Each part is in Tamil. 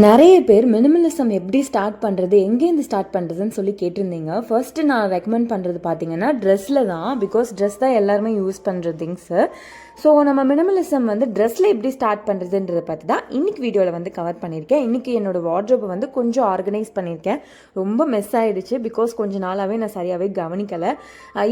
நிறைய பேர் மினிமலிசம் எப்படி ஸ்டார்ட் பண்ணுறது, எங்கேருந்து ஸ்டார்ட் பண்ணுறதுன்னு சொல்லி கேட்டிருந்தீங்க. ஃபர்ஸ்ட்டு நான் ரெக்கமெண்ட் பண்ணுறது பார்த்தீங்கன்னா ட்ரெஸ்ஸில் தான். பிகாஸ் ட்ரெஸ் தான் எல்லாருமே யூஸ் பண்ணுற திங்ஸு. ஸோ நம்ம மினிமலிசம் வந்து ட்ரெஸ்ஸில் எப்படி ஸ்டார்ட் பண்ணுறதுன்றதை பற்றி தான் இன்றைக்கி வீடியோவில் வந்து கவர் பண்ணியிருக்கேன். இன்றைக்கி என்னோடய வார்ட்ரோப்பை வந்து கொஞ்சம் ஆர்கனைஸ் பண்ணியிருக்கேன். ரொம்ப மிஸ் ஆகிடுச்சு பிகாஸ் கொஞ்சம் நாளாகவே நான் சரியாகவே கவனிக்கலை.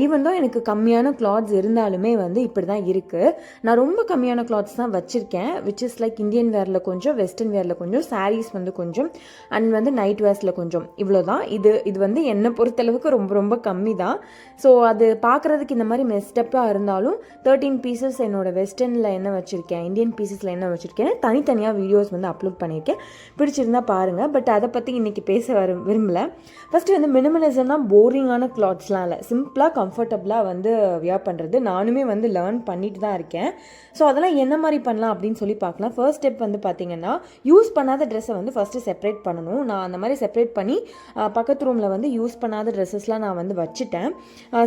ஈவன் தான் எனக்கு கம்மியான கிளாத்ஸ் இருந்தாலுமே வந்து இப்படி தான் இருக்குது. நான் ரொம்ப கம்மியான கிளாத்ஸ் தான் வச்சுருக்கேன். விச் இஸ் லைக் இந்தியன் வேரில் கொஞ்சம், வெஸ்டர்ன் வேரில் கொஞ்சம், சாரீஸ் வந்து கொஞ்சம், அண்ட் வந்து நைட் வேர்ஸில் கொஞ்சம், இவ்வளோ தான். இது வந்து என்னை பொறுத்தளவுக்கு ரொம்ப ரொம்ப கம்மி தான். ஸோ அது பார்க்குறதுக்கு இந்த மாதிரி மெஸ்டப்பாக இருந்தாலும் 13 பீசஸ் என்னோடய வெஸ்டர்னில் என்ன வச்சுருக்கேன், இந்தியன் பீசஸில் என்ன வச்சுருக்கேன், தனித்தனியாக வீடியோஸ் வந்து அப்லோட் பண்ணியிருக்கேன். பிடிச்சிருந்தா பாருங்கள். பட் அதை பற்றி இன்றைக்கி பேச விரும்பலை. ஃபஸ்ட்டு வந்து மினிமலிசம்னா போரிங்கான கிளாத்ஸ்லாம் இல்லை, சிம்பிளாக கம்ஃபர்டபுளாக வந்து வியர் பண்ணுறது. நானுமே வந்து லேர்ன் பண்ணிட்டு தான் இருக்கேன். ஸோ அதெல்லாம் என்ன மாதிரி பண்ணலாம் அப்படின்னு சொல்லி பார்க்கலாம். ஃபர்ஸ்ட் ஸ்டெப் வந்து பார்த்திங்கன்னா, யூஸ் பண்ணாத ட்ரெஸ்ஸை வந்து ஃபஸ்ட்டு செப்பரேட் பண்ணணும். நான் அந்த மாதிரி செப்பரேட் பண்ணி பக்கத்து ரூமில் வந்து யூஸ் பண்ணாத ட்ரெஸ்ஸஸ்லாம் நான் வந்து வச்சுட்டேன்.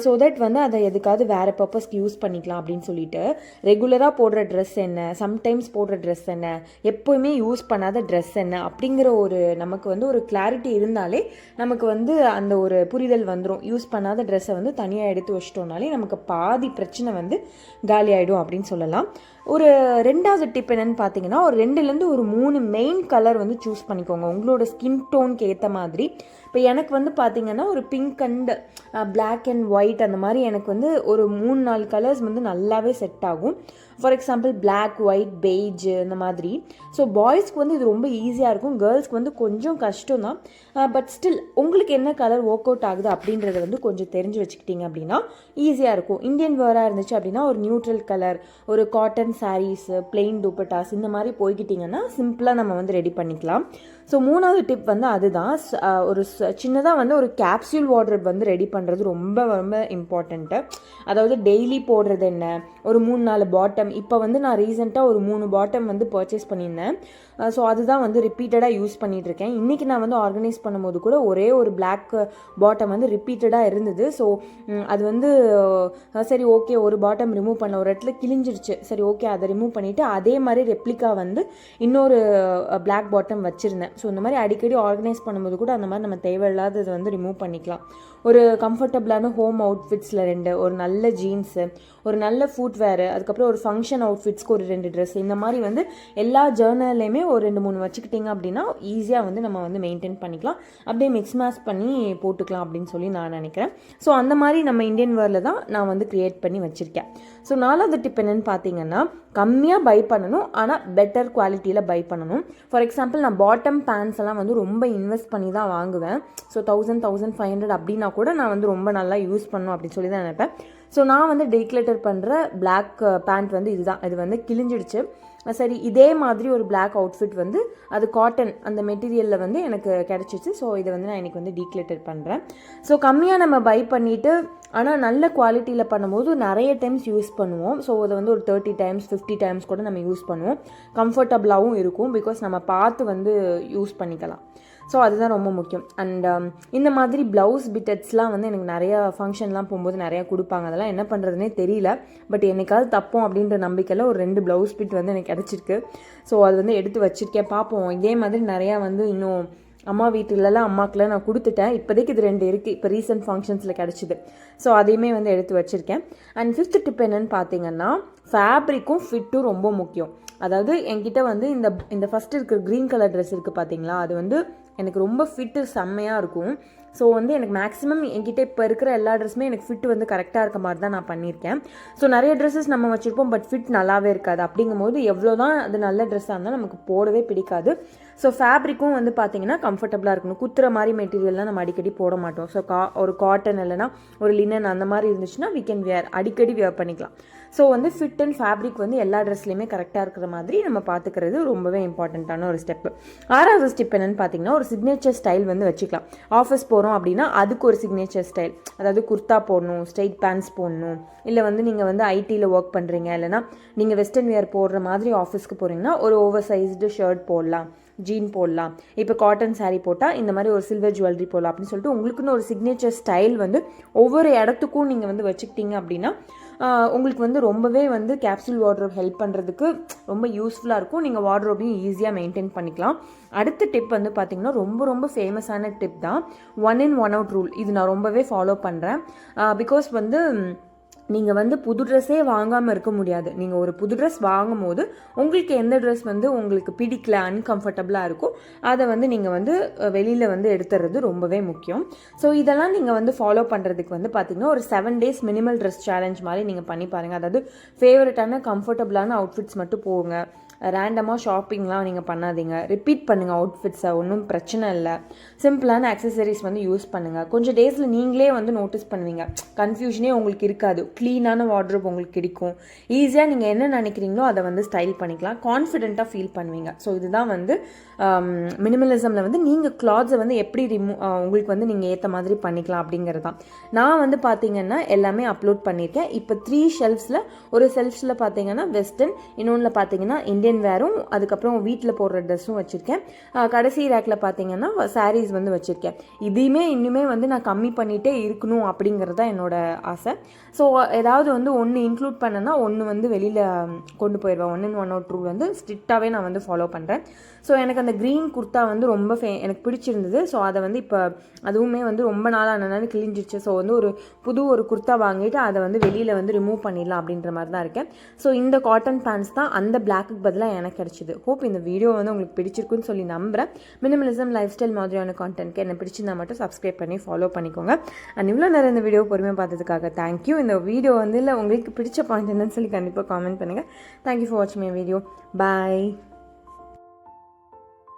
ஸோ தட் வந்து அதை எதுக்காவது வேறு பர்பஸ்க்கு யூஸ் பண்ணிக்கலாம் அப்படின்னு சொல்லிட்டு, ரெகுலராக போடுற ட்ரெஸ் என்ன, சம்டைம்ஸ் போடுற ட்ரெஸ் என்ன, எப்போயுமே யூஸ் பண்ணாத ட்ரெஸ் என்ன அப்படிங்கிற ஒரு நமக்கு வந்து ஒரு கிளாரிட்டி இருந்தாலே நமக்கு வந்து அந்த ஒரு புரிதல் வந்துடும். யூஸ் பண்ணாத ட்ரெஸ்ஸை வந்து தனியாக எடுத்து வச்சிட்டோம்னாலே நமக்கு பாதி பிரச்சனை வந்து காலி ஆகிடும் அப்படின்னு சொல்லலாம். ஒரு ரெண்டாவது டிப் என்னென்னு பார்த்தீங்கன்னா, ஒரு 2லேருந்து ஒரு 3 மெயின் கலர் வந்து சூஸ் பண்ணிக்கோங்க உங்களோட ஸ்கின் டோனுக்கு ஏற்ற மாதிரி. இப்போ எனக்கு வந்து பார்த்திங்கன்னா ஒரு pink and black and white அந்த மாதிரி எனக்கு வந்து ஒரு 3-4 கலர்ஸ் வந்து நல்லாவே செட் ஆகும். For example black, white, beige இந்த மாதிரி. ஸோ பாய்ஸ்க்கு வந்து இது ரொம்ப ஈஸியாக இருக்கும், கேர்ள்ஸ்க்கு வந்து கொஞ்சம் கஷ்டம் தான். பட் ஸ்டில் உங்களுக்கு என்ன கலர் ஒர்க் அவுட் ஆகுது அப்படின்றத வந்து கொஞ்சம் தெரிஞ்சு வச்சுக்கிட்டிங்க அப்படின்னா ஈஸியாக இருக்கும். இந்தியன் வேராக இருந்துச்சு அப்படின்னா ஒரு நியூட்ரல் கலர், ஒரு காட்டன் சாரீஸு, பிளெயின் துப்பட்டாஸ் இந்த மாதிரி போய்கிட்டிங்கன்னா சிம்பிளாக நம்ம வந்து ரெடி பண்ணிக்கலாம். ஸோ 3வது டிப் வந்து அதுதான். ஒரு சின்னதாக வந்து ஒரு கேப்சூல் வார்ட்ரோப் வந்து ரெடி பண்ணுறது ரொம்ப ரொம்ப இம்பார்ட்டண்ட்டு. அதாவது டெய்லி போடுறது என்ன, ஒரு 3-4 பாட்டம். இப்போ வந்து நான் ரீசெண்டாக ஒரு 3 பாட்டம் வந்து பர்ச்சேஸ் பண்ணியிருந்தேன். ஸோ அதுதான் வந்து ரிப்பீட்டடாக யூஸ் பண்ணிகிட்ருக்கேன். இன்றைக்கி நான் வந்து ஆர்கனைஸ் பண்ணும்போது கூட ஒரே ஒரு பிளாக் பாட்டம் வந்து ரிப்பீட்டடாக இருந்தது. ஸோ அது வந்து சரி ஓகே, ஒரு பாட்டம் ரிமூவ் பண்ண, ஒரு இடத்துல கிழிஞ்சிருச்சு, சரி ஓகே அதை ரிமூவ் பண்ணிவிட்டு அதே மாதிரி ரெப்ளிகா வந்து இன்னொரு பிளாக் பாட்டம் வச்சுருந்தேன். ஸோ இந்த மாதிரி அடிக்கடி ஆர்கனைஸ் பண்ணும்போது கூட அந்த மாதிரி நம்ம தேவையில்லாதது வந்து ரிமூவ் பண்ணிக்கலாம். ஒரு கம்ஃபர்டபுளான ஹோம் அவுட்ஃபிட்ஸில் 2, ஒரு நல்ல ஜீன்ஸு, ஒரு நல்ல ஃபுட்வேரு, அதுக்கப்புறம் ஒரு ஃபங்க்ஷன் அவுட்ஃபிட்ஸ்க்கு ஒரு 2 ட்ரெஸ், இந்த மாதிரி வந்து எல்லா ஜேர்னல்லையுமே ஒரு 2-3 வச்சுக்கிட்டிங்க அப்படின்னா ஈஸியாக வந்து நம்ம வந்து மெயின்டைன் பண்ணிக்கலாம். அப்படியே மிக்ஸ் மேட்ச் பண்ணி போட்டுக்கலாம் அப்படின்னு சொல்லி நான் நினைக்கிறேன். ஸோ அந்த மாதிரி நம்ம இந்தியன் வேரில் தான் நான் வந்து க்ரியேட் பண்ணி வச்சுருக்கேன். ஸோ 4வது டிப் என்னென்னு பார்த்தீங்கன்னா, கம்மியாக பை பண்ணணும், ஆனால் பெட்டர் குவாலிட்டியில் பை பண்ணணும். ஃபார் எக்ஸாம்பிள் நான் பாட்டம் பேண்ட்ஸ் எல்லாம் வந்து ரொம்ப இன்வெஸ்ட் பண்ணி தான் வாங்குவேன். ஸோ 1000-1500 அப்படின்னா கூட நான் வந்து ரொம்ப நல்லா யூஸ் பண்ணணும் அப்படின்னு சொல்லி தான் நினைப்பேன். ஸோ நான் வந்து டீக்ளட்டர் பண்ணுற பிளாக் பேண்ட் வந்து இதுதான். இது வந்து கிழிஞ்சிடுச்சு. சரி, இதே மாதிரி ஒரு பிளாக் அவுட்ஃபிட் வந்து அது காட்டன் அந்த மெட்டீரியலில் வந்து எனக்கு கிடச்சிச்சு. ஸோ இதை வந்து நான் இன்றைக்கி வந்து டீக்ளட்டர் பண்ணுறேன். ஸோ கம்மியாக நம்ம பை பண்ணிவிட்டு ஆனால் நல்ல குவாலிட்டியில் பண்ணும்போது நிறைய டைம்ஸ் யூஸ் பண்ணுவோம். ஸோ அதை வந்து ஒரு 30 டைம்ஸ் 50 டைம்ஸ் கூட நம்ம யூஸ் பண்ணுவோம். கம்ஃபர்டபுளாகவும் இருக்கும் பிகாஸ் நம்ம பார்த்து வந்து யூஸ் பண்ணிக்கலாம். ஸோ அதுதான் ரொம்ப முக்கியம். அண்ட் இந்த மாதிரி ப்ளவுஸ் பிட்டட்ஸ்லாம் வந்து எனக்கு நிறையா ஃபங்க்ஷன்லாம் போகும்போது நிறையா கொடுப்பாங்க. அதெல்லாம் என்ன பண்ணுறதுனே தெரியல. பட் என்னைக்காவது தப்போம் அப்படின்ற நம்பிக்கையில் ஒரு 2 ப்ளவுஸ் பிட் வந்து எனக்கு கிடச்சிருக்கு. ஸோ அது வந்து எடுத்து வச்சுருக்கேன். பார்ப்போம். இதே மாதிரி நிறையா வந்து இன்னும் அம்மா வீட்டுலலாம் அம்மாக்கெலாம் நான் கொடுத்துட்டேன். இப்போதைக்கு இது 2 இருக்குது. இப்போ ரீசெண்ட் ஃபங்க்ஷன்ஸில் கிடச்சிது. ஸோ அதையுமே வந்து எடுத்து வச்சுருக்கேன். அண்ட் 5th டிப் என்னென்னு பார்த்தீங்கன்னா, ஃபேப்ரிக்கும் ஃபிட்டும் ரொம்ப முக்கியம். அதாவது என்கிட்ட வந்து இந்த ஃபஸ்ட்டு இருக்கிற க்ரீன் கலர் ட்ரெஸ் இருக்குது பார்த்தீங்களா, அது வந்து எனக்கு ரொம்ப ஃபிட்டு செம்மையாக இருக்கும். ஸோ வந்து எனக்கு மேக்ஸிமம் என்கிட்ட இப்போ இருக்கிற எல்லா ட்ரெஸ்ஸுமே எனக்கு ஃபிட் வந்து கரெக்டாக இருக்க மாதிரி தான் நான் பண்ணியிருக்கேன். ஸோ நிறைய ட்ரெஸ்ஸஸ் நம்ம வச்சுருப்போம், பட் ஃபிட் நல்லாவே இருக்காது. அப்படிங்கும்போது எவ்வளோ தான் அது நல்ல ட்ரெஸ்ஸாக இருந்தால் நமக்கு போடவே பிடிக்காது. ஸோ ஃபேப்ரிக்கும் வந்து பார்த்திங்கன்னா கம்ஃபர்டபுளாக இருக்கணும். குத்துற மாதிரி மெட்டீரியல்லாம் நம்ம அடிக்கடி போட மாட்டோம். ஸோ ஒரு காட்டன் இல்லைனா ஒரு லினன் அந்த மாதிரி இருந்துச்சுன்னா we can wear, அடிக்கடி வியர் பண்ணிக்கலாம். ஸோ வந்து ஃபிட் அண்ட் ஃபேப்ரிக் வந்து எல்லா ட்ரெஸ்லையுமே கரெக்டாக இருக்கிற மாதிரி நம்ம பார்த்துக்கிறது ரொம்பவே இம்பார்ட்டண்ட்டான ஒரு ஸ்டெப்பு. 6வது ஸ்டெப் என்னென்னு பார்த்தீங்கன்னா, ஒரு சிக்னேச்சர் ஸ்டைல் வந்து வச்சுக்கலாம். ஆஃபீஸ் போகிறோம் அப்படின்னா அதுக்கு ஒரு சிக்னேச்சர் ஸ்டைல், அதாவது குர்த்தா போடணும், ஸ்ட்ரைட் பேண்ட்ஸ் போடணும், இல்லை வந்து நீங்கள் வந்து ஐடியில் ஒர்க் பண்ணுறீங்க, இல்லைனா நீங்கள் வெஸ்டர்ன் வியர் போடுற மாதிரி ஆஃபீஸ்க்கு போகிறீங்கன்னா ஒரு ஓவர் சைஸ்டு ஷர்ட் போடலாம், ஜீன் போடலாம். இப்போ காட்டன் சாரீ போட்டால் இந்த மாதிரி ஒரு சில்வர் ஜுவல்லரி போடலாம் அப்படின்னு சொல்லிட்டு உங்களுக்குன்னு ஒரு சிக்னேச்சர் ஸ்டைல் வந்து ஒவ்வொரு இடத்துக்கும் நீங்கள் வந்து வச்சுக்கிட்டீங்க அப்படின்னா உங்களுக்கு வந்து ரொம்பவே வந்து கேப்சூல் வார்ட்ரோப் ஹெல்ப் பண்ணுறதுக்கு ரொம்ப யூஸ்ஃபுல்லாக இருக்கும். நீங்கள் வார்ட்ரோப்பையும் ஈஸியாக மெயின்டைன் பண்ணிக்கலாம். அடுத்த டிப் வந்து பார்த்திங்கன்னா ரொம்ப ரொம்ப ஃபேமஸான டிப் தான் 1 in 1 out ரூல். இது நான் ரொம்பவே ஃபாலோ பண்ணுறேன். பிகாஸ் வந்து நீங்கள் வந்து புது ட்ரெஸ்ஸே வாங்காமல் இருக்க முடியாது. நீங்கள் ஒரு புது ட்ரெஸ் வாங்கும் போது உங்களுக்கு எந்த ட்ரெஸ் வந்து உங்களுக்கு பிடிக்கல, அன்கம்ஃபர்டபுளாக இருக்கோ அதை வந்து நீங்கள் வந்து வெளியில் வந்து எடுத்துறது ரொம்பவே முக்கியம். ஸோ இதெல்லாம் நீங்கள் வந்து ஃபாலோ பண்ணுறதுக்கு வந்து பார்த்திங்கன்னா ஒரு 7 days மினிமல் ட்ரெஸ் சேலஞ்ச் மாதிரி நீங்கள் பண்ணி பாருங்கள். அதாவது ஃபேவரட்டான கம்ஃபர்டபுளான அவுட்ஃபிட்ஸ் மட்டும் போங்க. ரேண்டமாக ஷாப்பிங்லாம் நீங்கள் பண்ணாதீங்க. ரிப்பீட் பண்ணுங்கள் அவுட்ஃபிட்ஸை, ஒன்றும் பிரச்சனை இல்லை. சிம்பிளான அக்சசரிஸ் வந்து யூஸ் பண்ணுங்கள். கொஞ்சம் டேஸில் நீங்களே வந்து நோட்டீஸ் பண்ணுவீங்க, கன்ஃபியூஷனே உங்களுக்கு இருக்காது. க்ளீனான வார்ட்ரோப் உங்களுக்கு கிடைக்கும். ஈஸியாக நீங்கள் என்ன நினைக்கிறீங்களோ அதை வந்து ஸ்டைல் பண்ணிக்கலாம். கான்ஃபிடென்ட்டாக ஃபீல் பண்ணுவீங்க. ஸோ இதுதான் வந்து மினிமலிசமில் வந்து நீங்கள் கிளாத்ஸை வந்து எப்படி உங்களுக்கு வந்து நீங்கள் ஏற்ற மாதிரி பண்ணிக்கலாம் அப்படிங்கிறது தான். நான் வந்து பார்த்தீங்கன்னா எல்லாமே அப்லோட் பண்ணியிருக்கேன். இப்போ 3 ஷெல்ஃப்ஸில், ஒரு செல்ஃப்ஸில் பார்த்தீங்கன்னா வெஸ்டர்ன், இன்னொன்றில் பார்த்தீங்கன்னா இந்தியன் வேரும், அதுக்கப்புறம் வீட்டில் போடுற ட்ரெஸ்ஸும் வச்சுருக்கேன். கடைசி ரேக்கில் பார்த்தீங்கன்னா சாரீஸ் வந்து வச்சுருக்கேன். இதையுமே இன்னுமே வந்து நான் கம்மி பண்ணிகிட்டே இருக்கணும் அப்படிங்கிறது தான் என்னோட ஆசை. ஸோ ஏதாவது வந்து ஒன்று இன்க்ளூட் பண்ணேன்னா ஒன்று வந்து வெளியில் கொண்டு போயிடுவேன். 1 in 1 out ரூல் வந்து ஸ்ட்ரிக்டாகவே நான் வந்து ஃபாலோ பண்ணுறேன். ஸோ எனக்கு அந்த க்ரீன் குர்த்தா வந்து ரொம்ப எனக்கு பிடிச்சிருந்தது. ஸோ அதை வந்து இப்போ அதுவுமே வந்து ரொம்ப நாளாக கிழிஞ்சிச்சு. ஸோ வந்து ஒரு குர்த்தா வாங்கிட்டு அதை வந்து வெளியில் வந்து ரிமூவ் பண்ணிடலாம் அப்படின்ற மாதிரி தான் இருக்கேன். ஸோ இந்த காட்டன் பேண்ட்ஸ் தான் அந்த பிளாக்குக்கு பதிலாக எனக்கு கிடச்சிது. ஹோப் இந்த வீடியோ வந்து உங்களுக்கு பிடிச்சிருக்குன்னு சொல்லி நம்புகிறேன். மினிமலிசம் லைஃப் ஸ்டைல் மாதிரியான கான்டென்ட்க்கு என்ன பிடிச்சிருந்தா மட்டும் சப்ஸ்கிரைப் பண்ணி ஃபாலோ பண்ணிக்கோங்க. அண்ட் இவ்வளோ நேரம் இந்த வீடியோ பொறுமையாக பார்த்ததுக்காக தேங்க்யூ. இந்த வீடியோ வந்து இல்லை உங்களுக்கு பிடிச்ச பாயிண்ட் என்னன்னு சொல்லி கண்டிப்பாக காமெண்ட் பண்ணுங்கள். தேங்க்யூ ஃபார் வாட்சிங் மை வீடியோ. பாய்.